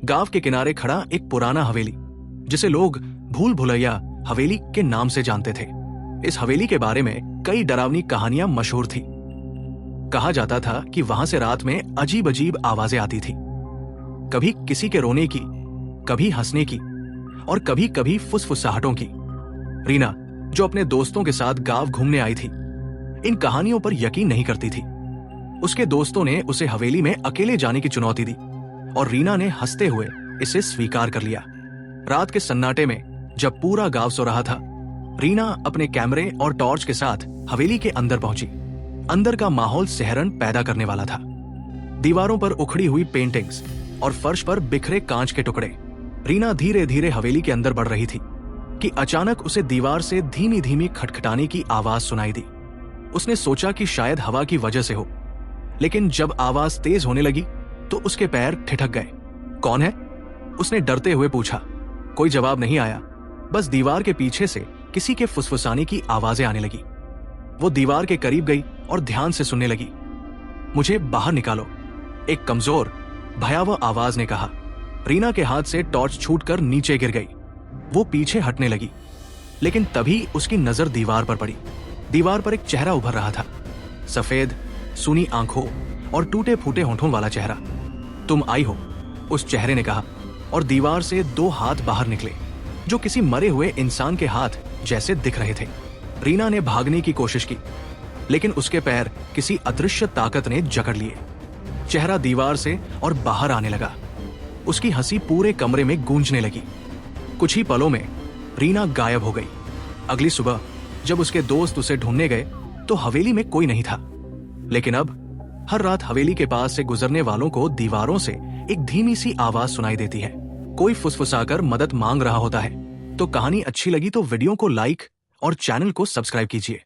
गांव के किनारे खड़ा एक पुराना हवेली, जिसे लोग भूल भुलैया हवेली के नाम से जानते थे। इस हवेली के बारे में कई डरावनी कहानियां मशहूर थी। कहा जाता था कि वहां से रात में अजीब अजीब आवाजें आती थी, कभी किसी के रोने की, कभी हंसने की और कभी कभी फुसफुसाहटों की। रीना, जो अपने दोस्तों के साथ गांव घूमने आई थी, इन कहानियों पर यकीन नहीं करती थी। उसके दोस्तों ने उसे हवेली में अकेले जाने की चुनौती दी और रीना ने हंसते हुए इसे स्वीकार कर लिया। रात के सन्नाटे में जब पूरा गांव सो रहा था, रीना अपने कैमरे और टॉर्च के साथ हवेली के अंदर पहुंची। अंदर का माहौल सिहरन पैदा करने वाला था। दीवारों पर उखड़ी हुई पेंटिंग्स और फर्श पर बिखरे कांच के टुकड़े। रीना धीरे धीरे हवेली के अंदर बढ़ रही थी कि अचानक उसे दीवार से धीमी धीमी खटखटाने की आवाज सुनाई दी। उसने सोचा कि शायद हवा की वजह से हो, लेकिन जब आवाज तेज होने लगी तो उसके पैर ठिठक गए। कौन है? उसने डरते हुए पूछा। कोई जवाब नहीं आया, बस दीवार के पीछे से किसी के फुसफुसाने की आवाजें आने लगी। वो दीवार के करीब गई और ध्यान से सुनने लगी। मुझे बाहर निकालो, एक कमजोर भयावह आवाज ने कहा। रीना के हाथ से टॉर्च छूटकर नीचे गिर गई। वो पीछे हटने लगी, लेकिन तभी उसकी नजर दीवार पर पड़ी। दीवार पर एक चेहरा उभर रहा था, सफेद सूनी आंखों और टूटे फूटे होंठों वाला चेहरा। तुम आई हो, उस चेहरे ने कहा, और दीवार से दो हाथ बाहर निकले जो किसी मरे हुए इंसान के हाथ जैसे दिख रहे थे। रीना ने भागने की कोशिश की, लेकिन उसके पैर किसी अदृश्य ताकत ने जकड़ लिए। चेहरा दीवार से और बाहर आने लगा। उसकी हंसी पूरे कमरे में गूंजने लगी। कुछ ही पलों में रीना गायब हो गई। अगली सुबह जब उसके दोस्त उसे ढूंढने गए तो हवेली में कोई नहीं था, लेकिन अब हर रात हवेली के पास से गुजरने वालों को दीवारों से एक धीमी सी आवाज सुनाई देती है। कोई फुसफुसाकर मदद मांग रहा होता है। तो कहानी अच्छी लगी तो वीडियो को लाइक और चैनल को सब्सक्राइब कीजिए।